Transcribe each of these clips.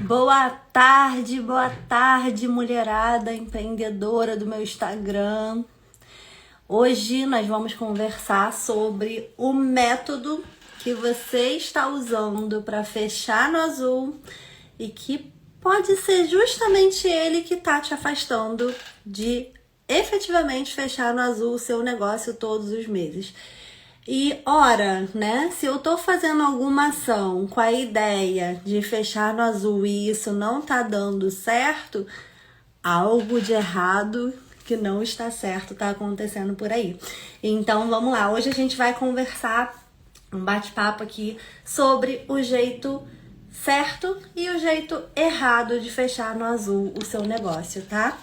Boa tarde, mulherada empreendedora do meu Instagram. Hoje nós vamos conversar sobre o método que você está usando para fechar no azul e que pode ser justamente ele que está te afastando de efetivamente fechar no azul o seu negócio todos os meses. E ora, né, se eu tô fazendo alguma ação com a ideia de fechar no azul e isso não tá dando certo, algo de errado que não está certo tá acontecendo por aí. Então vamos lá, hoje a gente vai conversar, um bate-papo aqui sobre o jeito certo e o jeito errado de fechar no azul o seu negócio, tá?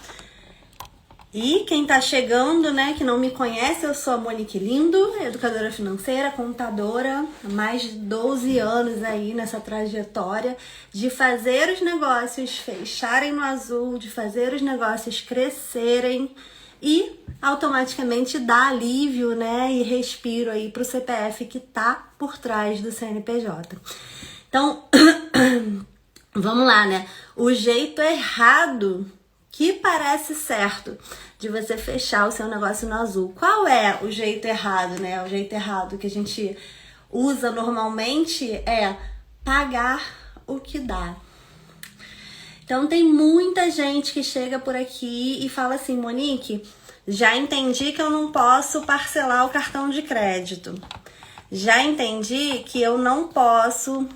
E quem tá chegando, né, que não me conhece, eu sou a Monique Lindo, educadora financeira, contadora, há mais de 12 anos aí nessa trajetória de fazer os negócios fecharem no azul, de fazer os negócios crescerem e automaticamente dar alívio, né, e respiro aí pro CPF que tá por trás do CNPJ. Então, vamos lá, né, o jeito errado que parece certo de você fechar o seu negócio no azul. Qual é o jeito errado, né? O jeito errado que a gente usa normalmente é pagar o que dá. Então tem muita gente que chega por aqui e fala assim: Monique, já entendi que eu não posso parcelar o cartão de crédito. Já entendi que eu não posso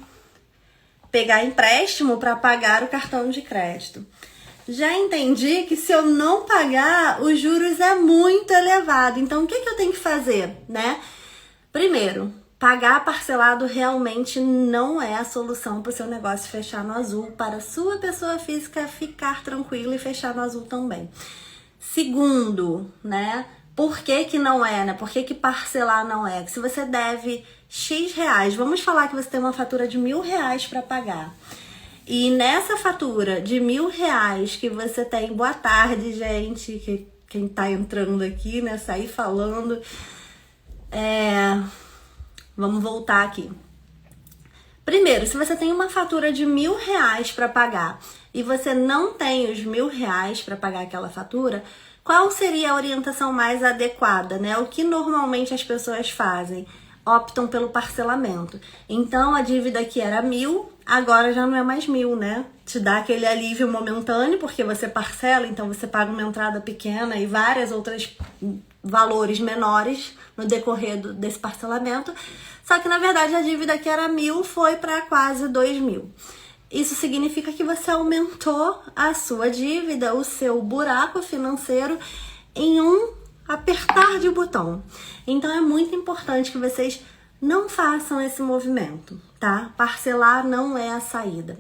pegar empréstimo para pagar o cartão de crédito. Já entendi que se eu não pagar, os juros é muito elevado. Então, o que eu tenho que fazer, né? Primeiro, pagar parcelado realmente não é a solução para o seu negócio fechar no azul, para a sua pessoa física ficar tranquila e fechar no azul também. Segundo, né? Por que não é, né? Por que parcelar não é? Se você deve X reais, vamos falar que você tem uma fatura de R$1.000 para pagar. E nessa fatura de R$1.000 que você tem, boa tarde, gente, que quem tá entrando aqui, né, sair falando, vamos voltar aqui. Primeiro, se você tem uma fatura de R$1.000 para pagar e você não tem os R$1.000 para pagar aquela fatura, qual seria a orientação mais adequada, né? O que normalmente as pessoas fazem? Optam pelo parcelamento. Então, a dívida que era 1.000, agora já não é mais 1.000, né? Te dá aquele alívio momentâneo, porque você parcela, então você paga uma entrada pequena e vários outros valores menores no decorrer desse parcelamento. Só que, na verdade, a dívida que era 1.000 foi para quase 2.000. Isso significa que você aumentou a sua dívida, o seu buraco financeiro, em um apertar de botão. Então é muito importante que vocês não façam esse movimento, tá? Parcelar não é a saída.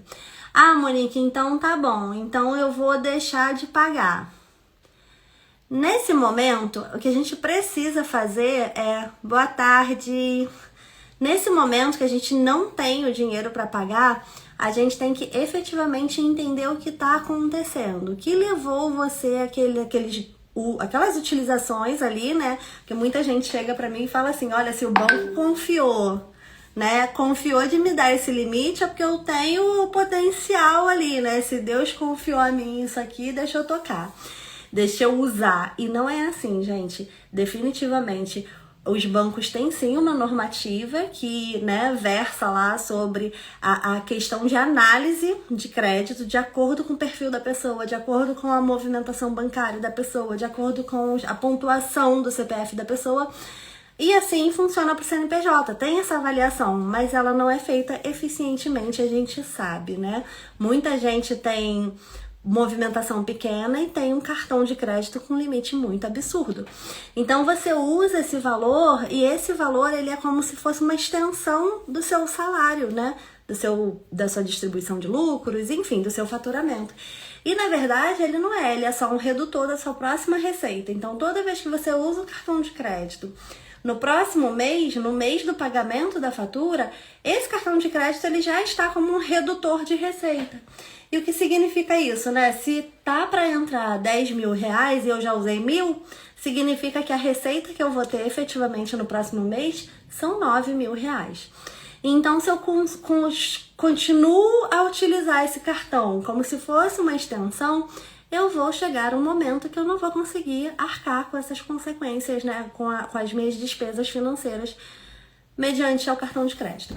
Ah, Monique, então tá bom, então eu vou deixar de pagar. Nesse momento, o que a gente precisa fazer é, boa tarde. Nesse momento que a gente não tem o dinheiro para pagar, a gente tem que efetivamente entender o que está acontecendo. O que levou você aquelas utilizações ali, né? Porque muita gente chega pra mim e fala assim: olha, se o banco confiou, né? Confiou de me dar esse limite, é porque eu tenho o potencial ali, né? Se Deus confiou a mim isso aqui, deixa eu tocar, deixa eu usar. E não é assim, gente. Definitivamente, os bancos têm sim uma normativa que, né, versa lá sobre a questão de análise de crédito de acordo com o perfil da pessoa, de acordo com a movimentação bancária da pessoa, de acordo com a pontuação do CPF da pessoa. E assim funciona para o CNPJ, tem essa avaliação, mas ela não é feita eficientemente, a gente sabe, né? Muita gente tem movimentação pequena e tem um cartão de crédito com limite muito absurdo. Então você usa esse valor e esse valor ele é como se fosse uma extensão do seu salário, né? Da sua distribuição de lucros, enfim, do seu faturamento. E na verdade ele não é, ele é só um redutor da sua próxima receita. Então toda vez que você usa o cartão de crédito, no próximo mês, no mês do pagamento da fatura, esse cartão de crédito ele já está como um redutor de receita. E o que significa isso, né? Se tá para entrar R$10.000 e eu já usei 1.000, significa que a receita que eu vou ter efetivamente no próximo mês são R$9.000. Então, se eu continuo a utilizar esse cartão como se fosse uma extensão, eu vou chegar um momento que eu não vou conseguir arcar com essas consequências, né? Com as minhas despesas financeiras mediante ao cartão de crédito.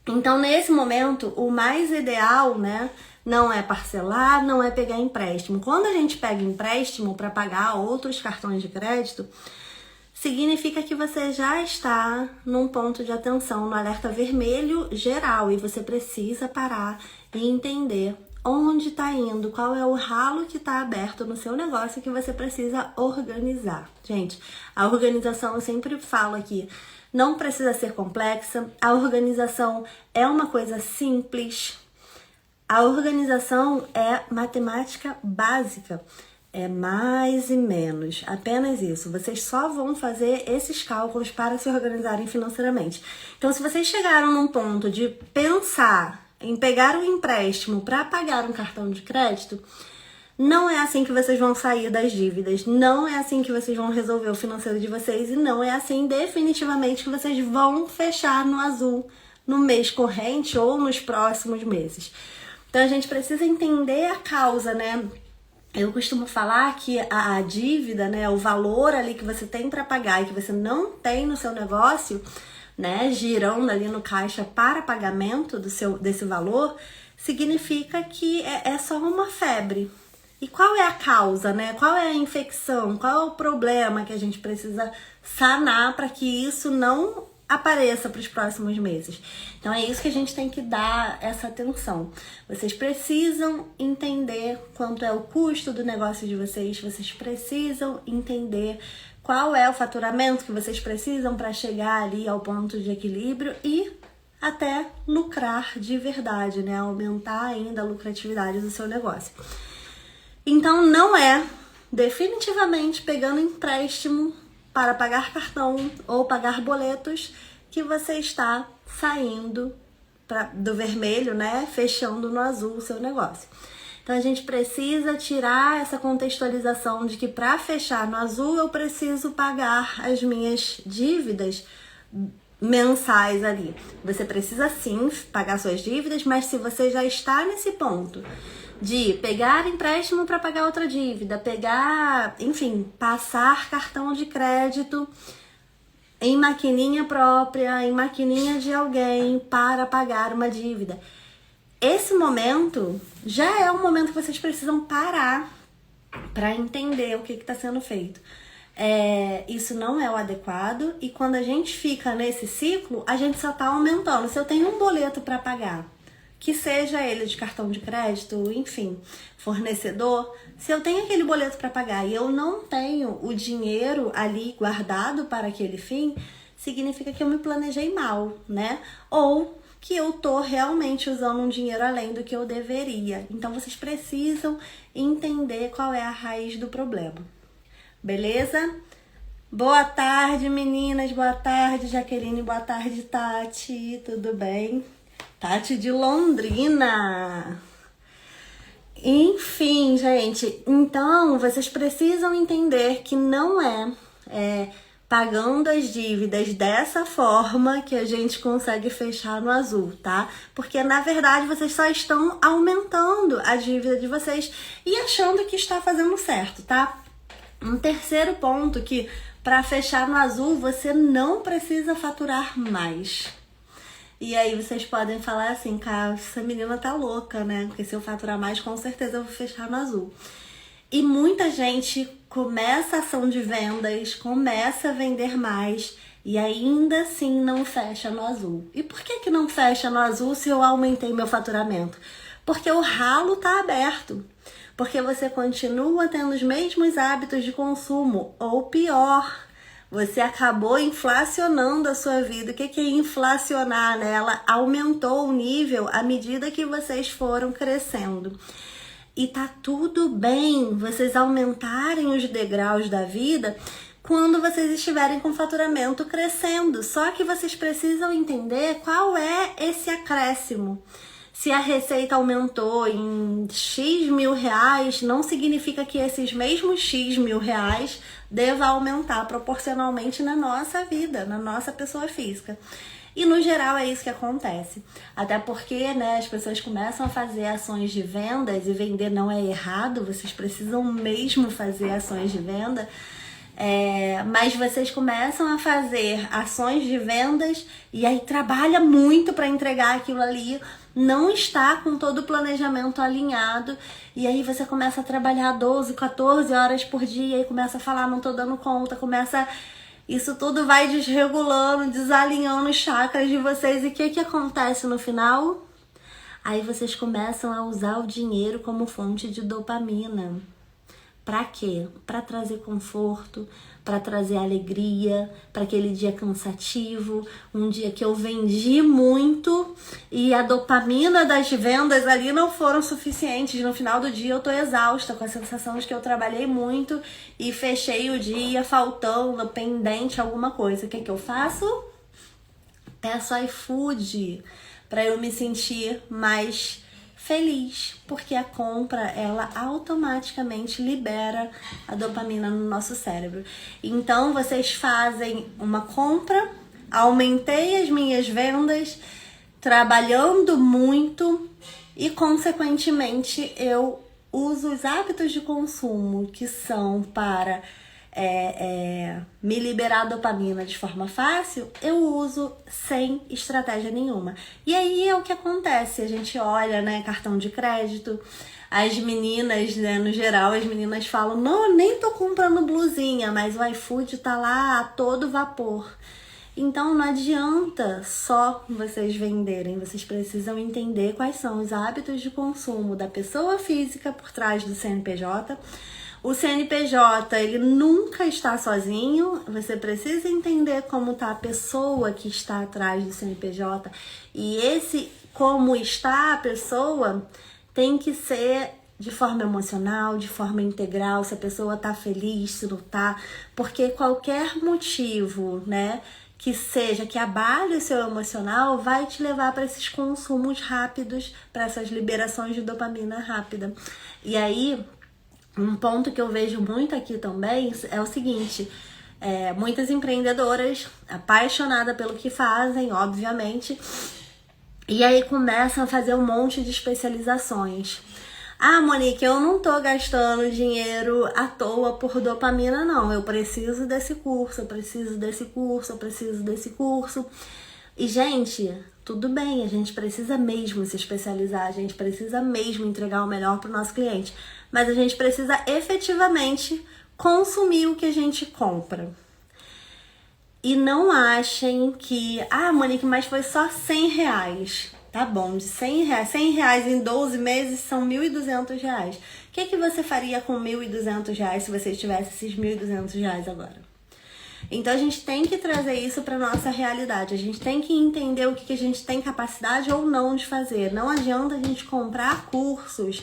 Então, nesse momento, o mais ideal, né, não é parcelar, não é pegar empréstimo. Quando a gente pega empréstimo para pagar outros cartões de crédito, significa que você já está num ponto de atenção, no alerta vermelho geral, e você precisa parar e entender onde está indo, qual é o ralo que está aberto no seu negócio que você precisa organizar. Gente, a organização, eu sempre falo aqui, não precisa ser complexa, a organização é uma coisa simples. A organização é matemática básica, é mais e menos, apenas isso. Vocês só vão fazer esses cálculos para se organizarem financeiramente. Então, se vocês chegaram num ponto de pensar em pegar um empréstimo para pagar um cartão de crédito, não é assim que vocês vão sair das dívidas, não é assim que vocês vão resolver o financeiro de vocês e não é assim definitivamente que vocês vão fechar no azul no mês corrente ou nos próximos meses. Então a gente precisa entender a causa, né? Eu costumo falar que a dívida, né, o valor ali que você tem para pagar e que você não tem no seu negócio, né, girando ali no caixa para pagamento desse valor, significa que é só uma febre. E qual é a causa, né? Qual é a infecção? Qual é o problema que a gente precisa sanar para que isso não apareça para os próximos meses? Então é isso que a gente tem que dar essa atenção. Vocês precisam entender quanto é o custo do negócio de vocês, vocês precisam entender qual é o faturamento que vocês precisam para chegar ali ao ponto de equilíbrio e até lucrar de verdade, né? Aumentar ainda a lucratividade do seu negócio. Então, não é definitivamente pegando empréstimo para pagar cartão ou pagar boletos que você está saindo do vermelho, né? Fechando no azul o seu negócio. Então, a gente precisa tirar essa contextualização de que para fechar no azul eu preciso pagar as minhas dívidas mensais ali. Você precisa sim pagar suas dívidas, mas se você já está nesse ponto de pegar empréstimo para pagar outra dívida, passar cartão de crédito em maquininha própria, em maquininha de alguém para pagar uma dívida. Esse momento já é um momento que vocês precisam parar para entender o que está sendo feito. Isso não é o adequado e quando a gente fica nesse ciclo, a gente só está aumentando. Se eu tenho um boleto para pagar, que seja ele de cartão de crédito, enfim, fornecedor, se eu tenho aquele boleto para pagar e eu não tenho o dinheiro ali guardado para aquele fim, significa que eu me planejei mal, né? Ou que eu tô realmente usando um dinheiro além do que eu deveria. Então, vocês precisam entender qual é a raiz do problema. Beleza? Boa tarde, meninas. Boa tarde, Jaqueline. Boa tarde, Tati. Tudo bem? Tati de Londrina. Enfim, gente, então vocês precisam entender que não é pagando as dívidas dessa forma que a gente consegue fechar no azul, tá? Porque na verdade vocês só estão aumentando a dívida de vocês e achando que está fazendo certo, tá? Um terceiro ponto que para fechar no azul você não precisa faturar mais. E aí vocês podem falar assim, cara, essa menina tá louca, né? Porque se eu faturar mais, com certeza eu vou fechar no azul. E muita gente começa a ação de vendas, começa a vender mais e ainda assim não fecha no azul. E por que não fecha no azul se eu aumentei meu faturamento? Porque o ralo tá aberto. Porque você continua tendo os mesmos hábitos de consumo, ou pior, você acabou inflacionando a sua vida. O que é inflacionar, né? Ela aumentou o nível à medida que vocês foram crescendo. E tá tudo bem vocês aumentarem os degraus da vida quando vocês estiverem com o faturamento crescendo. Só que vocês precisam entender qual é esse acréscimo. Se a receita aumentou em X mil reais, não significa que esses mesmos X mil reais deva aumentar proporcionalmente na nossa vida, na nossa pessoa física. E no geral é isso que acontece. Até porque, né, as pessoas começam a fazer ações de vendas, e vender não é errado, vocês precisam mesmo fazer ações de venda. Mas vocês começam a fazer ações de vendas e aí trabalha muito para entregar aquilo ali, não está com todo o planejamento alinhado, e aí você começa a trabalhar 12, 14 horas por dia e começa a falar, não tô dando conta, isso tudo vai desregulando, desalinhando os chakras de vocês. E o que acontece no final? Aí vocês começam a usar o dinheiro como fonte de dopamina. Pra quê? Pra trazer conforto, pra trazer alegria, pra aquele dia cansativo, um dia que eu vendi muito e a dopamina das vendas ali não foram suficientes. No final do dia eu tô exausta, com a sensação de que eu trabalhei muito e fechei o dia faltando, pendente alguma coisa. O que eu faço? Peço iFood pra eu me sentir mais feliz, porque a compra, ela automaticamente libera a dopamina no nosso cérebro. Então, vocês fazem uma compra, aumentei as minhas vendas, trabalhando muito e, consequentemente, eu uso os hábitos de consumo que são para me liberar dopamina de forma fácil, eu uso sem estratégia nenhuma. E aí é o que acontece, a gente olha, né, cartão de crédito, as meninas, né, no geral, as meninas falam, não, eu nem tô comprando blusinha, mas o iFood tá lá a todo vapor. Então não adianta só vocês venderem, vocês precisam entender quais são os hábitos de consumo da pessoa física por trás do CNPJ. O CNPJ, ele nunca está sozinho, você precisa entender como está a pessoa que está atrás do CNPJ, e esse como está a pessoa tem que ser de forma emocional, de forma integral, se a pessoa está feliz, se não está, porque qualquer motivo, né, que seja, que abale o seu emocional, vai te levar para esses consumos rápidos, para essas liberações de dopamina rápida. E aí, um ponto que eu vejo muito aqui também é o seguinte, muitas empreendedoras apaixonadas pelo que fazem, obviamente, e aí começam a fazer um monte de especializações. Ah, Monique, eu não tô gastando dinheiro à toa por dopamina, não. Eu preciso desse curso, eu preciso desse curso, eu preciso desse curso. E, gente, tudo bem, a gente precisa mesmo se especializar, a gente precisa mesmo entregar o melhor para o nosso cliente. Mas a gente precisa efetivamente consumir o que a gente compra. E não achem que, Monique, mas foi só R$100. Tá bom, de R$100, R$100 em 12 meses são R$1.200. O que você faria com R$1.200 se você tivesse esses R$1.200 agora? Então a gente tem que trazer isso para nossa realidade. A gente tem que entender o que a gente tem capacidade ou não de fazer. Não adianta a gente comprar cursos.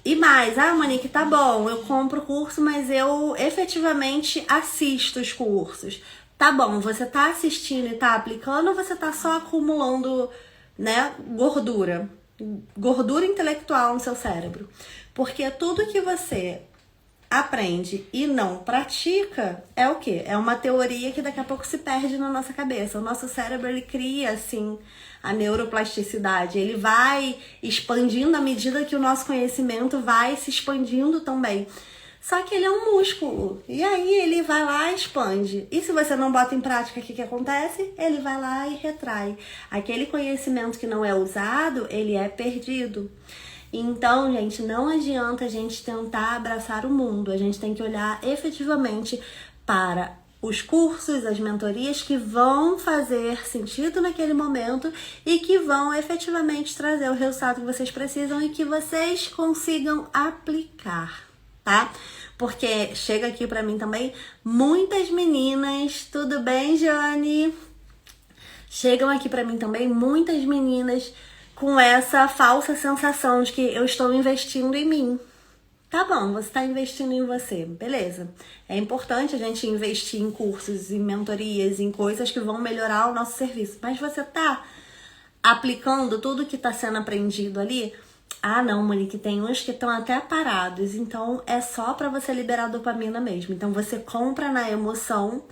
E mais, Monique, tá bom, eu compro curso, mas eu efetivamente assisto os cursos. Tá bom, você tá assistindo e tá aplicando, ou você tá só acumulando, né, gordura intelectual no seu cérebro? Porque tudo que você aprende e não pratica é o quê? É uma teoria que daqui a pouco se perde na nossa cabeça. O nosso cérebro, ele cria, assim, a neuroplasticidade. Ele vai expandindo à medida que o nosso conhecimento vai se expandindo também. Só que ele é um músculo. E aí ele vai lá e expande. E se você não bota em prática, o que acontece? Ele vai lá e retrai. Aquele conhecimento que não é usado, ele é perdido. Então, gente, não adianta a gente tentar abraçar o mundo. A gente tem que olhar efetivamente para os cursos, as mentorias que vão fazer sentido naquele momento e que vão efetivamente trazer o resultado que vocês precisam e que vocês consigam aplicar, tá? Porque chega aqui pra mim também muitas meninas, tudo bem, Jane? Chegam aqui pra mim também muitas meninas com essa falsa sensação de que eu estou investindo em mim. Tá bom, você está investindo em você, beleza. É importante a gente investir em cursos, em mentorias, em coisas que vão melhorar o nosso serviço. Mas você tá aplicando tudo que está sendo aprendido ali? Não, Monique, tem uns que estão até parados. Então, é só para você liberar dopamina mesmo. Então, você compra na emoção,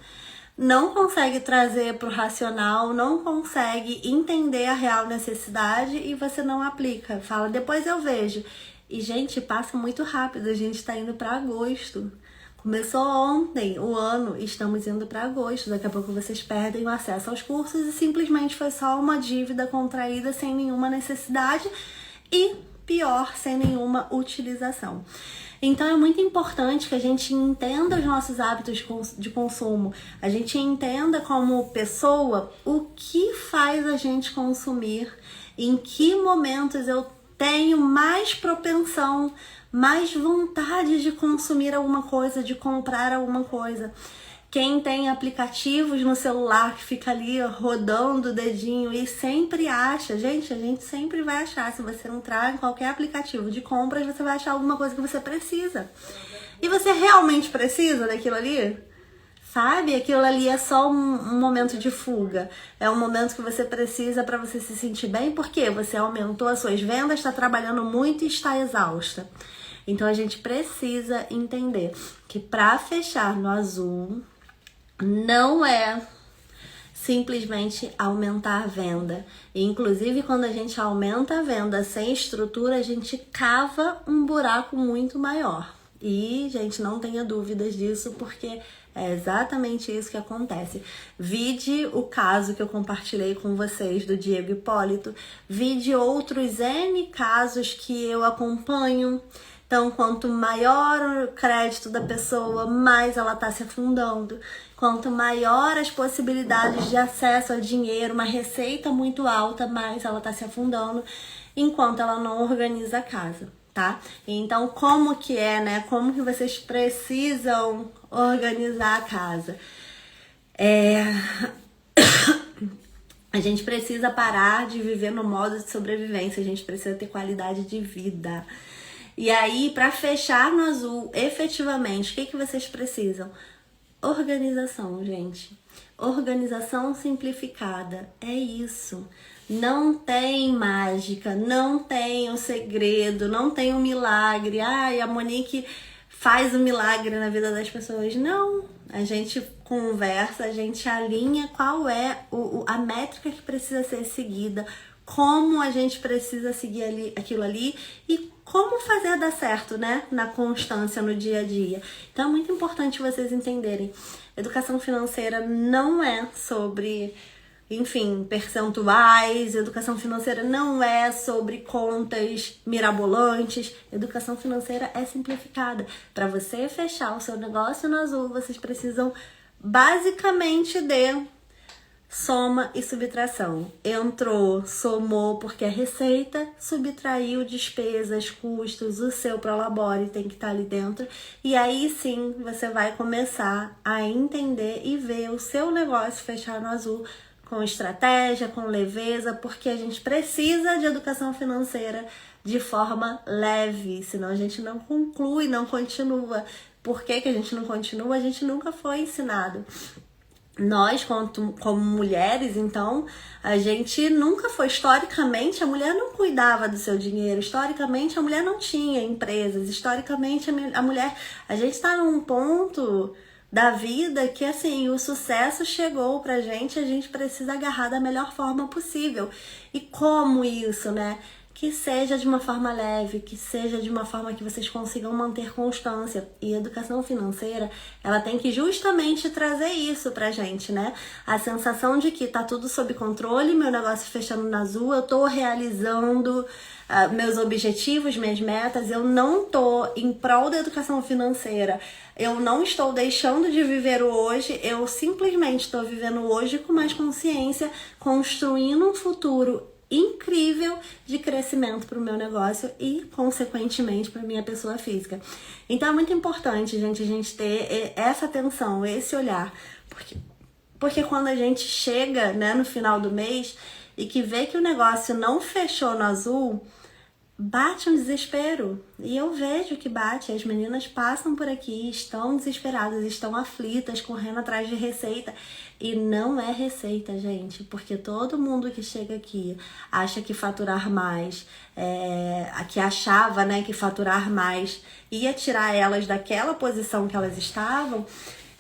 não consegue trazer para o racional, não consegue entender a real necessidade e você não aplica. Fala, depois eu vejo. E, gente, passa muito rápido, a gente tá indo para agosto. Começou ontem o ano, estamos indo para agosto. Daqui a pouco vocês perdem o acesso aos cursos e simplesmente foi só uma dívida contraída sem nenhuma necessidade e, pior, sem nenhuma utilização. Então é muito importante que a gente entenda os nossos hábitos de consumo, a gente entenda como pessoa o que faz a gente consumir, em que momentos eu tenho mais propensão, mais vontade de consumir alguma coisa, de comprar alguma coisa. Quem tem aplicativos no celular que fica ali rodando o dedinho e sempre acha, gente, a gente sempre vai achar. Se você entrar em qualquer aplicativo de compras, você vai achar alguma coisa que você precisa. E você realmente precisa daquilo ali? Sabe? Aquilo ali é só um momento de fuga. É um momento que você precisa para você se sentir bem, porque você aumentou as suas vendas, está trabalhando muito e está exausta. Então a gente precisa entender que para fechar no azul não é simplesmente aumentar a venda. E, inclusive, quando a gente aumenta a venda sem estrutura, a gente cava um buraco muito maior. E, gente, não tenha dúvidas disso, porque é exatamente isso que acontece. Vide o caso que eu compartilhei com vocês do Diego Hipólito. Vide outros N casos que eu acompanho. Então, quanto maior o crédito da pessoa, mais ela está se afundando. Quanto maior as possibilidades de acesso a dinheiro, uma receita muito alta, mais ela está se afundando, enquanto ela não organiza a casa, tá? Então, como que é, né? Como que vocês precisam organizar a casa? A gente precisa parar de viver no modo de sobrevivência, a gente precisa ter qualidade de vida. E aí, para fechar no azul, efetivamente, o que vocês precisam? Organização, gente. Organização simplificada. É isso. Não tem mágica, não tem o segredo, não tem o milagre. Ai, a Monique faz o milagre na vida das pessoas. Não. A gente conversa, a gente alinha qual é a métrica que precisa ser seguida, como a gente precisa seguir aquilo ali e como fazer dar certo, né? Na constância, no dia a dia. Então é muito importante vocês entenderem. Educação financeira não é sobre, enfim, percentuais. Educação financeira não é sobre contas mirabolantes. Educação financeira é simplificada. Para você fechar o seu negócio no azul, vocês precisam basicamente de soma e subtração. Entrou, somou porque é receita, subtraiu despesas, custos, o seu prolabore tem que estar ali dentro. E aí sim você vai começar a entender e ver o seu negócio fechar no azul com estratégia, com leveza, porque a gente precisa de educação financeira de forma leve, senão a gente não conclui, não continua. Por que a gente não continua? A gente nunca foi ensinado. Nós, como mulheres, então, a gente nunca foi, historicamente, a mulher não cuidava do seu dinheiro, historicamente, a mulher não tinha empresas, historicamente, a mulher, a gente está num ponto da vida que, assim, o sucesso chegou pra gente, a gente precisa agarrar da melhor forma possível. E como isso, né? Que seja de uma forma leve, que seja de uma forma que vocês consigam manter constância. E a educação financeira, ela tem que justamente trazer isso pra gente, né? A sensação de que tá tudo sob controle, meu negócio fechando no azul, eu tô realizando meus objetivos, minhas metas, eu não tô em prol da educação financeira, eu não estou deixando de viver o hoje, eu simplesmente estou vivendo o hoje com mais consciência, construindo um futuro incrível de crescimento para o meu negócio e, consequentemente, para minha pessoa física. Então é muito importante, gente, a gente ter essa atenção, esse olhar, porque quando a gente chega, né, no final do mês e que vê que o negócio não fechou no azul, bate um desespero. E eu vejo que bate. As meninas passam por aqui, estão desesperadas, estão aflitas, correndo atrás de receita. E não é receita, gente. Porque todo mundo que chega aqui acha que faturar mais, que achava, né, que faturar mais ia tirar elas daquela posição que elas estavam.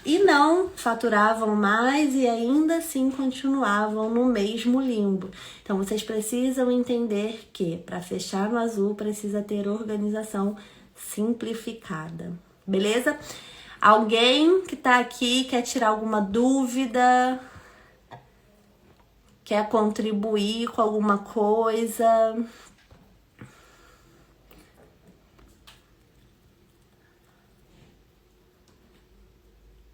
e não faturavam mais e ainda assim continuavam no mesmo limbo. Então vocês precisam entender que para fechar no azul precisa ter organização simplificada, beleza? Alguém que tá aqui quer tirar alguma dúvida, quer contribuir com alguma coisa?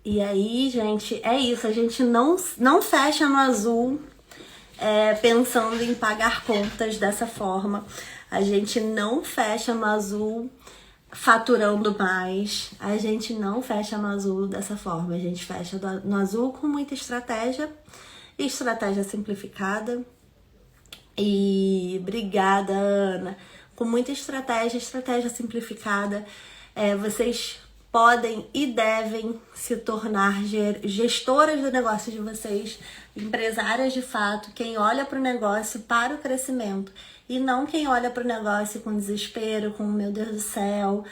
E aí, gente, é isso. A gente não fecha no azul pensando em pagar contas dessa forma. A gente não fecha no azul faturando mais. A gente não fecha no azul dessa forma. A gente fecha no azul com muita estratégia simplificada. E obrigada, Ana. Com muita estratégia simplificada. Vocês podem e devem se tornar gestoras do negócio de vocês, empresárias de fato, quem olha para o negócio para o crescimento e não quem olha para o negócio com desespero, com meu Deus do céu,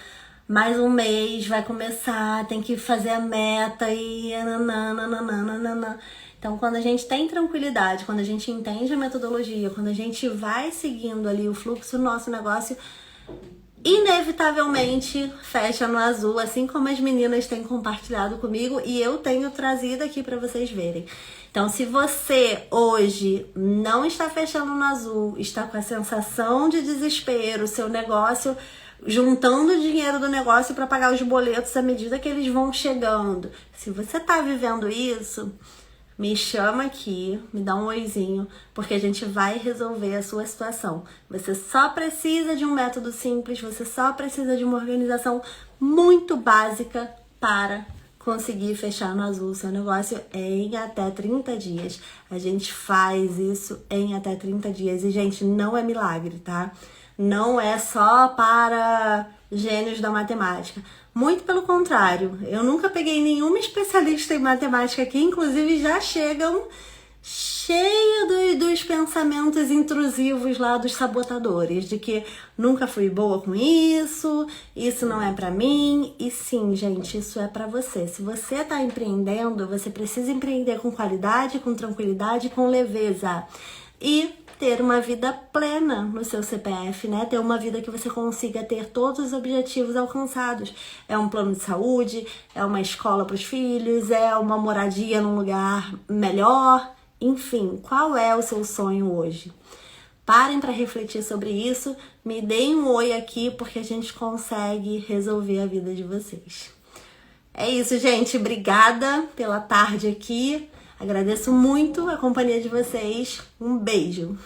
mais um mês vai começar, tem que fazer a meta e nananana. Então, quando a gente tem tranquilidade, quando a gente entende a metodologia, quando a gente vai seguindo ali o fluxo do nosso negócio, inevitavelmente fecha no azul, assim como as meninas têm compartilhado comigo e eu tenho trazido aqui para vocês verem. Então, se você hoje não está fechando no azul, está com a sensação de desespero, seu negócio juntando o dinheiro do negócio para pagar os boletos à medida que eles vão chegando. Se você está vivendo isso, me chama aqui, me dá um oizinho, porque a gente vai resolver a sua situação. Você só precisa de um método simples, você só precisa de uma organização muito básica para conseguir fechar no azul o seu negócio em até 30 dias. A gente faz isso em até 30 dias. E, gente, não é milagre, tá? Não é só para gênios da matemática. Muito pelo contrário, eu nunca peguei nenhuma especialista em matemática aqui, inclusive já chegam cheia dos pensamentos intrusivos lá dos sabotadores, de que nunca fui boa com isso não é pra mim. E sim, gente, isso é pra você. Se você tá empreendendo, você precisa empreender com qualidade, com tranquilidade, com leveza. E ter uma vida plena no seu CPF, né? Ter uma vida que você consiga ter todos os objetivos alcançados. É um plano de saúde, é uma escola para os filhos, é uma moradia num lugar melhor. Enfim, qual é o seu sonho hoje? Parem para refletir sobre isso, me deem um oi aqui, porque a gente consegue resolver a vida de vocês. É isso, gente. Obrigada pela tarde aqui. Agradeço muito a companhia de vocês. Um beijo.